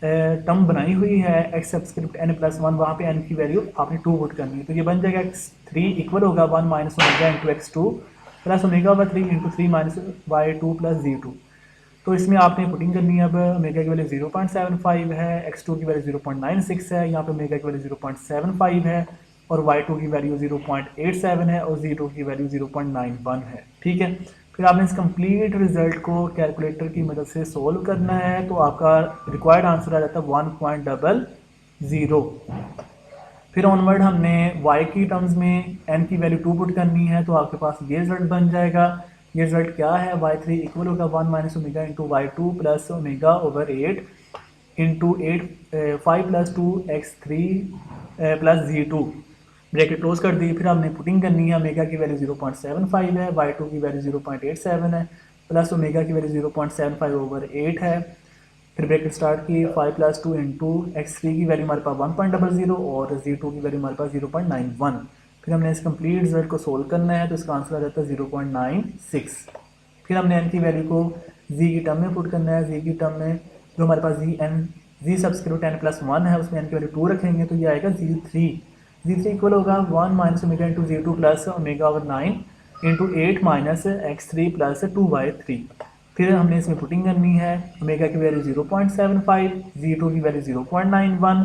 टर्म बनाई हुई है x सब्सक्रिप्ट n+1, वहाँ पे n की वैल्यू आपने 2 पुट करनी है, तो ये बन जाएगा x3 इक्वल होगा 1 minus omega into x2 plus omega over 3 into 3 minus y2 plus z2। तो इसमें आपने पुटिंग करनी है। अब ओमेगा की वैल्यू 0.75 है, x2 की वैल्यू 0.96 है, यहाँ पे ओमेगा की वैल्यू 0.75 है, और y2 की वैल्यू 0.87 है, और z2 की वैल्यू 0.91 है, ठीक है। फिर आपने इस कंप्लीट रिजल्ट को कैलकुलेटर की मदद से सोल्व करना है, तो आपका रिक्वायर्ड आंसर आ जाता है 1.00। फिर ऑनवर्ड हमने y की टर्म्स में n की वैल्यू 2 पुट करनी है, तो आपके पास ये रिजल्ट बन जाएगा। ये रिजल्ट क्या है, y3 इक्वल होगा 1 minus omega into y2 plus omega over 8 into 5 plus 2 x3 plus z2, bracket close कर दी। फिर हमने पुटिंग करनी है, ओमेगा की वैल्यू 0.75 है, y2 की वैल्यू 0.87 है, प्लस ओमेगा की वैल्यू 0.75 ओवर 8 है, फिर ब्रैकेट स्टार्ट की 5 प्लस 2 इंटू x3 की वैल्यू हमारे पास 1.00 और z2 की वैल्यू हमारे पास 0.91। फिर हमने इस कंप्लीट रिजल्ट को सोल्व करना है तो इसका आंसर आ जाता है 0.96। फिर हमने n की वैल्यू को z की टर्म में पुट करना है। z की टर्म में जो हमारे पास z सब्सक्रिप्ट n प्लस 1 है उसमें n की वैल्यू 2 रखेंगे तो ये आएगा z3 इक्वल होगा 1 minus omega into z2 plus omega over 9 into 8 minus x3 plus 2y3। फिर हमने इसमें पुटिंग करनी है। ओमेगा की वैल्यू 0.75, z2 की वैल्यू 0.91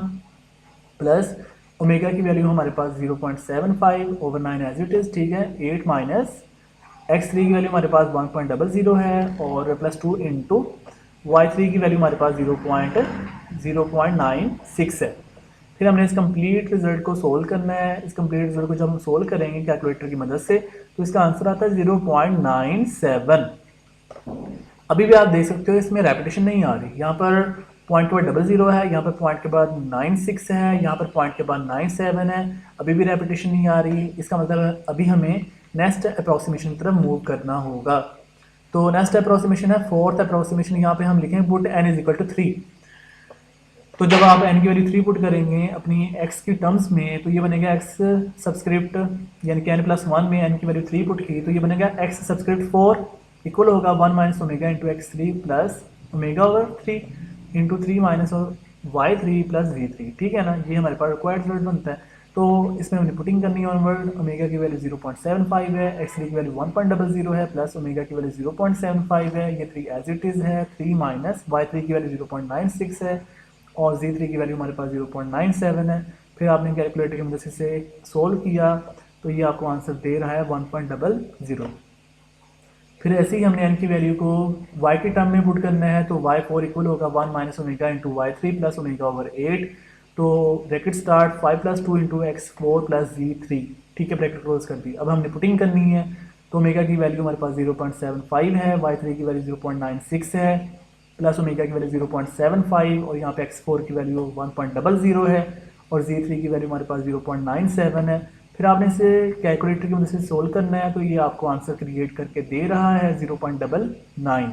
प्लस ओमेगा की वैल्यू हमारे पास 0.75 ओवर 9 एज इट इज, ठीक है। 8 माइनस x3 की वैल्यू हमारे पास 1.00 है और प्लस 2 इंटू y3 की वैल्यू हमारे पास 0.96 है। फिर हमने इस कंप्लीट रिजल्ट को सोल्व करना है। इस कंप्लीट रिजल्ट को जब हम सोल्व करेंगे कैलकुलेटर की मदद से तो इसका आंसर आता है 0.97। अभी भी आप देख सकते हो इसमें रेपिटेशन नहीं आ रही। यहाँ पर पॉइंट के बाद 00 है, यहाँ पर पॉइंट के बाद 96 है, यहाँ पर पॉइंट के बाद 97 है। अभी भी रेपिटेशन नहीं आ रही। इसका मतलब अभी हमें नेक्स्ट अप्रोक्सीमेशन की तरफ मूव करना होगा। तो नेक्स्ट अप्रोक्सीमेशन है फोर्थ अप्रोक्सीमेशन। यहाँ पे हम लिखेंगे put n is equal to 3। तो जब आप n की वैल्यू 3 पुट करेंगे अपनी x की टर्म्स में तो ये बनेगा x सब्सक्रिप्ट यानी कि n प्लस 1 में n की वैल्यू 3 पुट की तो ये बनेगा x सब्सक्रिप्ट 4 इक्वल होगा 1 minus omega into x3 plus omega over 3 into 3 minus y3 plus v3, ठीक है ना। ये हमारे पास रिक्वायर्ड रिजल्ट बनता है। तो इसमें हमने पुटिंग करनी है ऑनवर्ड। ओमेगा की वैल्यू 0.75 है, x3 की वैल्यू 1.00 है प्लस ओमेगा की वैल्यू 0.75 है, ये 3 एज इट इज़ है। 3 माइनस y3 की वैल्यू 0.96 है और z3 की वैल्यू हमारे पास 0.97 है। फिर आपने कैलकुलेटर की मदद से सोल्व किया तो ये आपको आंसर दे रहा है 1.00। फिर ऐसे ही हमने n की वैल्यू को y के टर्म में पुट करना है तो y4 इक्वल होगा 1 minus omega into y3 plus omega over 8। तो bracket start 5 plus 2 into x4 plus z3, ठीक है, ब्रैकेट क्लोज कर दी। अब हमने पुटिंग करनी है तो ओमेगा की वैल्यू हमारे पास 0.75 है, y3 की वैल्यू 0.96 है प्लस ओमेगा की वैल्यू 0.75 और यहाँ पे x4 की वैल्यू 1.00 है और z3 की वैल्यू हमारे पास 0.97 है। फिर आपने इसे कैलकुलेटर की मदद से सोल्व करना है तो ये आपको आंसर क्रिएट करके दे रहा है 0.99।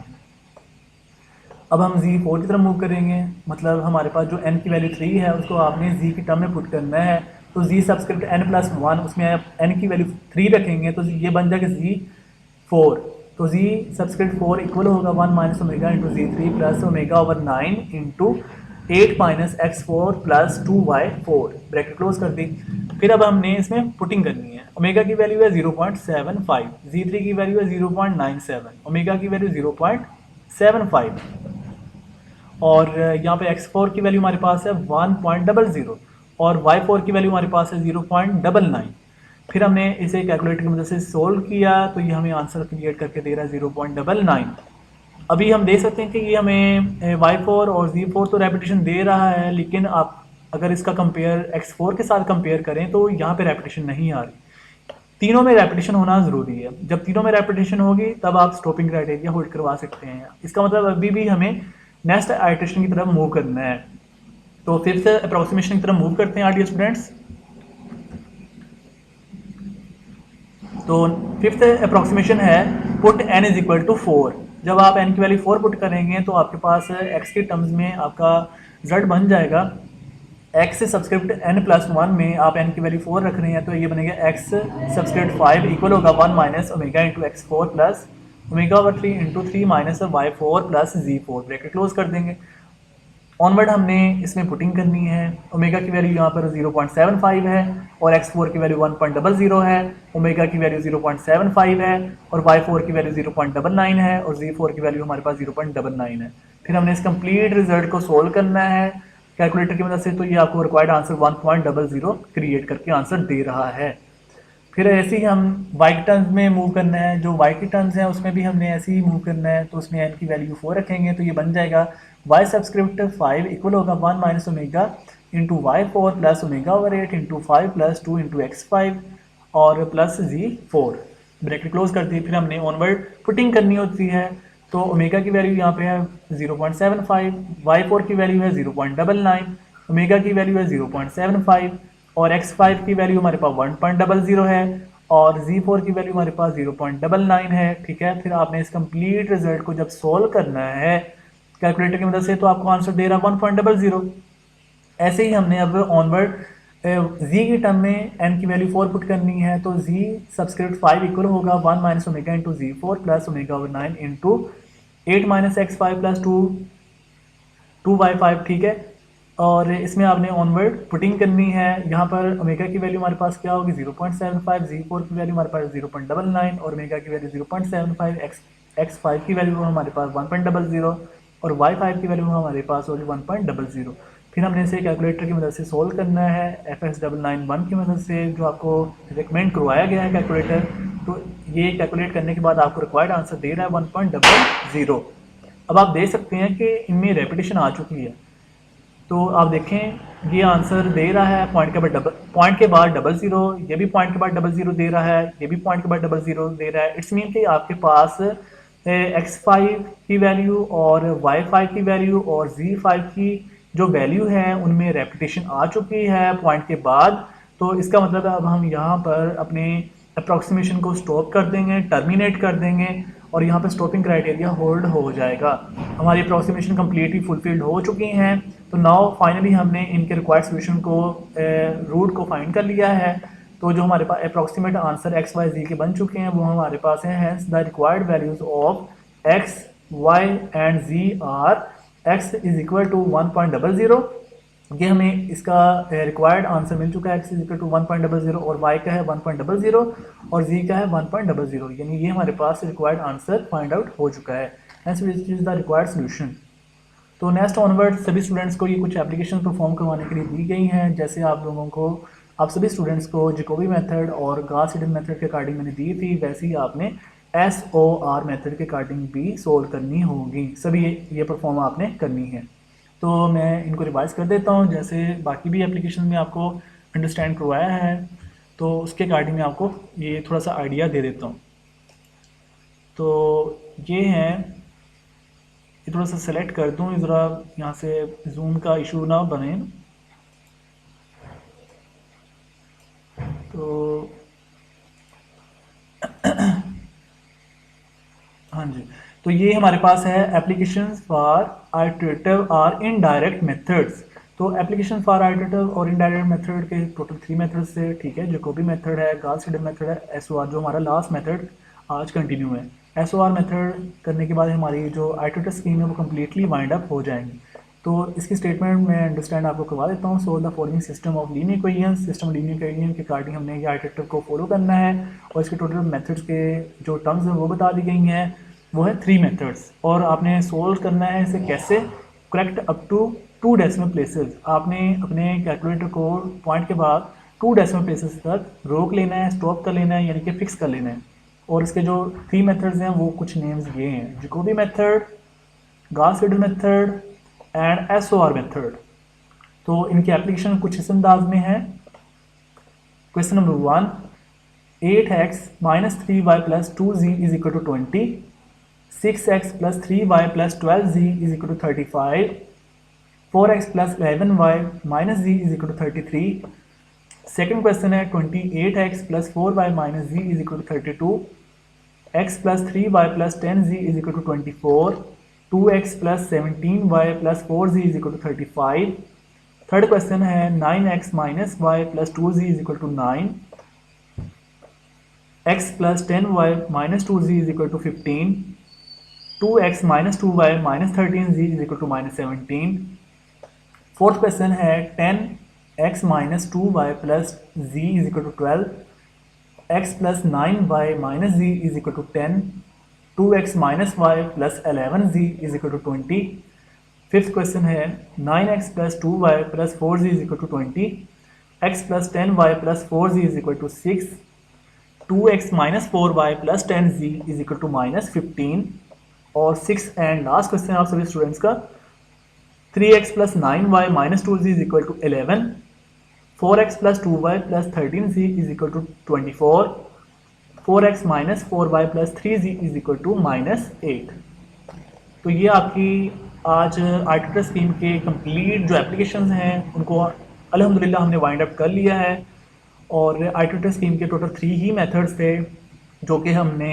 अब हम z4 की तरफ मूव करेंगे। मतलब हमारे पास जो n की वैल्यू 3 है उसको आपने z की टर्म में पुट करना है। तो z सब्सक्रिप्ट n प्लस 1 उसमें आप n की वैल्यू 3 रखेंगे तो ये बन जाएगा z4। तो z सब्सक्रिप्ट 4 इक्वल होगा 1 minus omega into z3 plus omega over 9 into 8 minus x4 plus 2y4, bracket close कर दी। फिर अब हमने इसमें पुटिंग करनी है। ओमेगा की वैल्यू है 0.75, z3 की वैल्यू है 0.97, ओमेगा की वैल्यू 0.75 और यहाँ पे x4 की वैल्यू हमारे पास है 1.00 और y4 की वैल्यू हमारे पास है 0.99। फिर हमने इसे कैलकुलेटर की मदद से सोल्व किया तो ये हमें आंसर क्रिएट करके दे रहा है 0.99। अभी हम देख सकते हैं कि ये हमें y4 और z4 तो रेपिटेशन दे रहा है, लेकिन आप अगर इसका कंपेयर x4 के साथ कंपेयर करें तो यहाँ पे रेपिटेशन नहीं आ रही। तीनों में रेपिटेशन होना ज़रूरी है। जब तीनों में रेपिटेशन होगी तब आप स्टॉपिंग क्राइटेरिया होल्ड करवा सकते हैं। इसका मतलब अभी भी हमें नेक्स्ट आइटरेशन की तरफ मूव करना है। तो फिफ्थ अप्रोक्सीमेशन की तरफ मूव करते हैं डियर स्टूडेंट्स। तो फिफ्थ अप्रोक्सीमेशन है put n is equal to 4। जब आप n की वैल्यू 4 पुट करेंगे तो आपके पास x के टर्म्स में आपका रिजल्ट बन जाएगा x सब्सक्रिप्ट n प्लस 1 में आप n की वैल्यू 4 रख रहे हैं तो ये बनेगा x सब्सक्रिप्ट 5 इक्वल होगा 1 minus omega into x4 plus omega over 3 into 3 minus y4 plus z4, bracket close कर देंगे। ऑनवर्ड हमने इसमें पुटिंग करनी है। ओमेगा की वैल्यू यहाँ पर 0.75 है और x4 की वैल्यू 1.00 है, ओमेगा की वैल्यू 0.75 है और y4 की वैल्यू 0.99 है और z4 की वैल्यू हमारे पास 0.99 है। फिर हमने इस कंप्लीट रिजल्ट को सोल्व करना है कैलकुलेटर की मदद से तो ये आपको रिक्वायर्ड आंसर 1.00 क्रिएट करके आंसर दे रहा है। फिर ऐसे ही हम y के टर्म्स में मूव करना है। जो y के टर्म्स हैं उसमें भी हमने ऐसे ही मूव करना है। तो उसमें n की वैल्यू 4 रखेंगे तो ये बन जाएगा y सब्सक्रिप्ट 5 इक्वल होगा 1 minus omega into y4 plus omega over 8 into 5 plus 2 into x5 और प्लस z4, ब्रैकेट क्लोज कर दी। फिर हमने ऑनवर्ड पुटिंग करनी होती है। तो ओमेगा की वैल्यू यहाँ पे है 0.75, y4 की वैल्यू है 0.99, ओमेगा की वैल्यू है 0.75 और x5 की वैल्यू हमारे पास 1.00 है और z4 की वैल्यू हमारे पास 0.99 है, ठीक है। फिर आपने इस कंप्लीट रिजल्ट को जब सोल्व करना है कैलकुलेटर की मदद से, तो आपको आंसर दे रहा है 1.00। ऐसे ही हमने अब ऑनवर्ड जी की टर्म में n की वैल्यू 4 पुट करनी है, तो जी सबस्क्रिप्ट 5 इक्वल होगा 1 माइनस ओमेगा इंटू जी 4 plus omega over 9 into 8 minus x 5 plus 2y5, ठीक है। और इसमें आपने ऑनवर्ड पुटिंग करनी है। यहाँ पर ओमेगा की वैल्यू हमारे पास क्या होगी 0.75, जी4 की वैल्यू हमारे पास 0.99 और ओमेगा की वैल्यू 0.75, x5 की वैल्यू हमारे पास 1.00 और y5 की वैल्यू हमारे पास होगी 1.00। फिर हमने इसे कैलकुलेटर की मदद से सोल्व करना है FS991 की मदद से, जो आपको रिकमेंड करवाया गया है कैलकुलेटर। तो ये कैलकुलेट करने के बाद आपको रिक्वायर्ड आंसर दे रहा है 1.00। अब आप देख सकते हैं कि इनमें रेपिटेशन आ चुकी है। तो आप देखें ये आंसर दे रहा है पॉइंट के बाद डबल ज़ीरो, ये भी पॉइंट के बाद डबल ज़ीरो दे रहा है, ये भी पॉइंट के बाद डबल ज़ीरो दे रहा है। इट्स मीन कि आपके पास x5 की वैल्यू और y5 की वैल्यू और z5 की जो वैल्यू है उनमें रेपिटेशन आ चुकी है पॉइंट के बाद। तो इसका मतलब है अब हम यहाँ पर अपने अप्रॉक्सीमेशन को स्टॉप कर देंगे, टर्मिनेट कर देंगे और यहाँ पर स्टॉपिंग क्राइटेरिया होल्ड हो जाएगा। हमारी अप्रॉक्सीमेशन कम्प्लीटली फुलफिल्ड हो चुकी हैं। तो नाउ फाइनली हमने इनके रिक्वायर्ड सोल्यूशन को रूट को फाइंड कर लिया है। तो जो हमारे पास approximate answer x y z के बन चुके हैं वो हमारे पास हैं। Hence the required values of x y and z are x is equal to 1.00। ये हमें इसका रिक्वायर्ड आंसर मिल चुका है, x इज इक्वल टू 1.00 और y का है 1.00 और z का है 1.00, यानी ये हमारे पास रिक्वायर्ड आंसर फाइंड आउट हो चुका है। Hence which is the required solution. तो नेक्स्ट ऑनवर्ड सभी स्टूडेंट्स को ये कुछ एप्लीकेशन परफॉर्म करवाने के लिए दी गई हैं। जैसे आप सभी स्टूडेंट्स को जैकोबी मेथड और गॉस सीडल मेथड के अकॉर्डिंग मैंने दी थी, वैसे ही आपने SOR मेथड के अकॉर्डिंग भी सोल्व करनी होगी। सभी ये परफॉर्म आपने करनी है। तो मैं इनको रिवाइज कर देता हूँ, जैसे बाकी भी एप्लीकेशन में आपको अंडरस्टैंड करवाया है तो उसके अकॉर्डिंग मैं आपको ये थोड़ा सा आइडिया दे देता हूँ। तो ये हैं, ये थोड़ा सा सेलेक्ट कर दूँ, ज़रा यहाँ से जूम का इशू ना बने। तो हाँ जी, तो ये हमारे पास है एप्लीकेशंस फॉर आइटरेटिव और इनडायरेक्ट मेथड्स। तो एप्लीकेशन फॉर आइटरेटिव और इनडायरेक्ट मेथड के टोटल 3 मेथड्स थे, ठीक है। जैकोबी मेथड है, गॉस सीडल मेथड है, SOR जो हमारा लास्ट मेथड आज कंटिन्यू है। SOR मेथड करने के बाद हमारी जो आइटरेटिव स्कीम है वो कम्प्लीटली वाइंड अप हो जाएंगी। तो इसकी स्टेटमेंट मैं अंडरस्टैंड आपको करवा देता हूँ। So the following system of linear equations, system linear equation के अकॉर्डिंग हमने ये आइटरेटिव को फॉलो करना है और इसके टोटल मेथड्स के जो टर्म्स हैं वो बता दी गई हैं। वो है 3 मेथड्स और आपने सोल्व करना है इसे कैसे, correct up to 2 decimal places. आपने अपने कैलकुलेटर को पॉइंट के बाद 2 डेसिमल प्लेसेस तक रोक लेना है, स्टॉप कर लेना है, यानी कि फिक्स कर लेना है। और इसके जो 3 मेथड्स हैं वो कुछ नेम्स ये हैं, Jacobi method, Gauss Seidel method and SOR method. तो इनकी एप्लीकेशन कुछ इस अंदाज में है। Question number 1, 8x minus 3y plus 2z is equal to 20, 6x plus 3y plus 12z is equal to 35, 4x plus 11y minus z is equal to 33। Second question है 28x plus 4y minus z is equal to 32, x plus 3y plus 10z is equal to 24, 2x plus 17y plus 4z is equal to 35। Third question है 9x minus y plus 2z is equal to 9, x plus 10y minus 2z is equal to 15, 2x minus 2y minus 13z is equal to minus 17। Fourth question है 10x minus 2y plus z is equal to 12, x plus 9y minus z is equal to 10, 2x minus y plus 11z is equal to 20। Fifth question है 9x plus 2y plus 4z is equal to 20, x plus 10y plus 4z is equal to 6, 2x minus 4y plus 10z is equal to minus 15। और six and last question आप सभी students का 3x plus 9y minus 2z is equal to 11, 4x plus 2y plus 13z is equal to 24, 4x minus 4y plus 3z is equal to minus 8। तो ये आपकी आज iterative scheme के complete जो applications हैं उनको अल्हम्दुलिल्लाह हमने वाइंड अप कर लिया है। और आइटरेटिव स्कीम के टोटल 3 ही मेथड्स थे जो कि हमने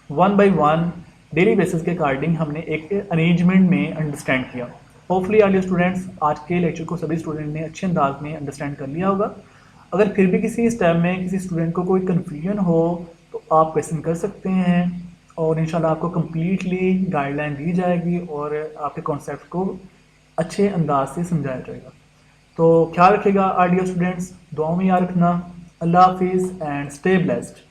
1 बाय 1 डेली बेसिस के अकॉर्डिंग हमने एक अरेंजमेंट में अंडरस्टैंड किया। होपफुली ऑल यू स्टूडेंट्स आज के लेक्चर को सभी स्टूडेंट ने अच्छे अंदाज में अंडरस्टैंड कर लिया होगा। अगर फिर भी किसी स्टेप में किसी स्टूडेंट को कोई कन्फ्यूजन हो तो आप क्वेश्चन कर सकते हैं और इंशाल्लाह आपको कम्प्लीटली गाइडलाइन दी जाएगी और आपके कॉन्सेप्ट को अच्छे अंदाज से समझाया जाएगा। तो ख्याल रखिएगा डियर स्टूडेंट्स, दुआओं में याद रखना। अल्लाह हाफिज़ एंड स्टे ब्लेस्ड।